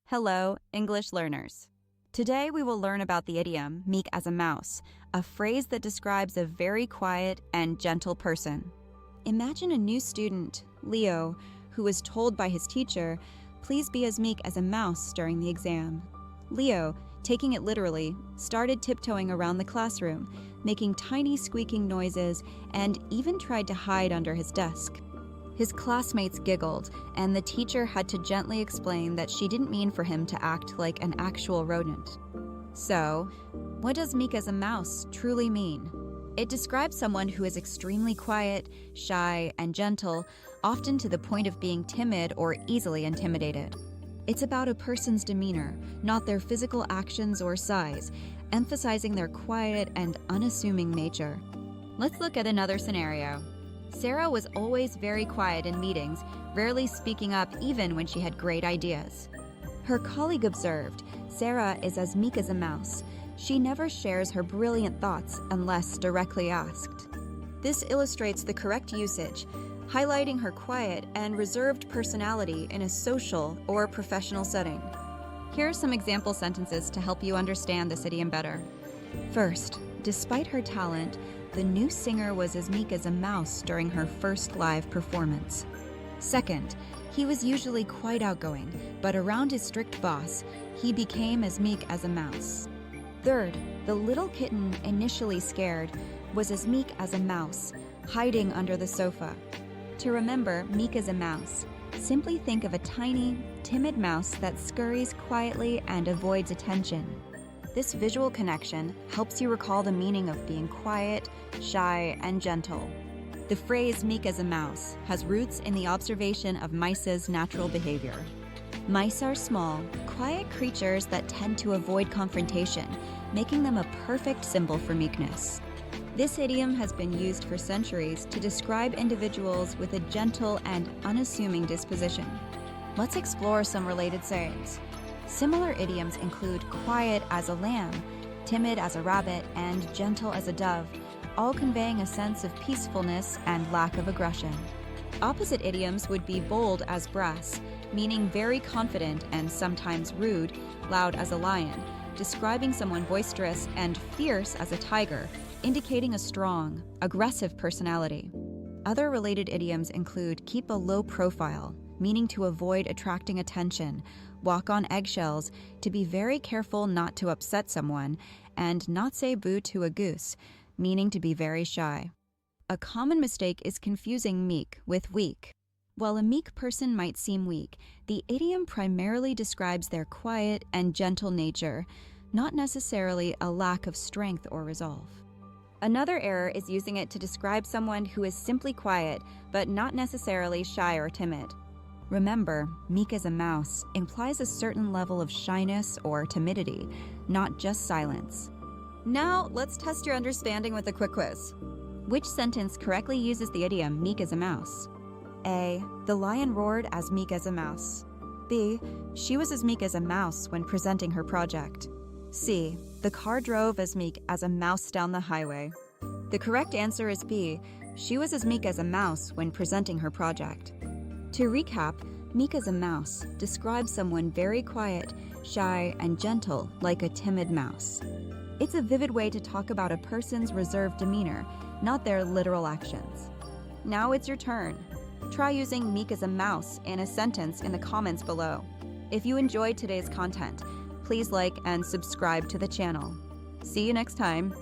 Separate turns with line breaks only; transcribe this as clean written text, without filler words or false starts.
Hello, English learners. Today we will learn about the idiom meek as a mouse, a phrase that describes a very quiet and gentle person. Imagine a new student, Leo, who was told by his teacher, "Please be as meek as a mouse during the exam." Leo, taking it literally, started tiptoeing around the classroom, making tiny squeaking noises, and even tried to hide under his desk. His classmates giggled, and the teacher had to gently explain that she didn't mean for him to act like an actual rodent. So, what does meek as a mouse truly mean? It describes someone who is extremely quiet, shy, and gentle, often to the point of being timid or easily intimidated. It's about a person's demeanor, not their physical actions or size, emphasizing their quiet and unassuming nature. Let's look at another scenario. Sarah was always very quiet in meetings, rarely speaking up even when she had great ideas. Her colleague observed, "Sarah is as meek as a mouse. She never shares her brilliant thoughts unless directly asked." This illustrates the correct usage, highlighting her quiet and reserved personality in a social or professional setting. Here are some example sentences to help you understand this idiom better. First, despite her talent, the new singer was as meek as a mouse during her first live performance. Second, he was usually quite outgoing, but around his strict boss, he became as meek as a mouse. Third, the little kitten, initially scared, was as meek as a mouse, hiding under the sofa. To remember meek as a mouse, simply think of a tiny, timid mouse that scurries quietly and avoids attention. This visual connection helps you recall the meaning of being quiet, shy, and gentle. The phrase meek as a mouse has roots in the observation of mice's natural behavior. Mice are small, quiet creatures that tend to avoid confrontation, making them a perfect symbol for meekness. This idiom has been used for centuries to describe individuals with a gentle and unassuming disposition. Let's explore some related sayings. Similar idioms include quiet as a lamb, timid as a rabbit, and gentle as a dove, all conveying a sense of peacefulness and lack of aggression. Opposite idioms would be bold as brass, meaning very confident and sometimes rude, loud as a lion, describing someone boisterous, and fierce as a tiger, indicating a strong, aggressive personality. Other related idioms include keep a low profile, meaning to avoid attracting attention, walk on eggshells, to be very careful not to upset someone, and not say boo to a goose, meaning to be very shy. A common mistake is confusing meek with weak. While a meek person might seem weak, the idiom primarily describes their quiet and gentle nature, not necessarily a lack of strength or resolve. Another error is using it to describe someone who is simply quiet, but not necessarily shy or timid. Remember, meek as a mouse implies a certain level of shyness or timidity, not just silence. Now, let's test your understanding with a quick quiz. Which sentence correctly uses the idiom meek as a mouse? A. The lion roared as meek as a mouse. B. She was as meek as a mouse when presenting her project. C. The car drove as meek as a mouse down the highway. The correct answer is B. She was as meek as a mouse when presenting her project. To recap, meek as a mouse describes someone very quiet, shy, and gentle like a timid mouse. It's a vivid way to talk about a person's reserved demeanor, not their literal actions. Now it's your turn. Try using meek as a mouse in a sentence in the comments below. If you enjoyed today's content, please like and subscribe to the channel. See you next time.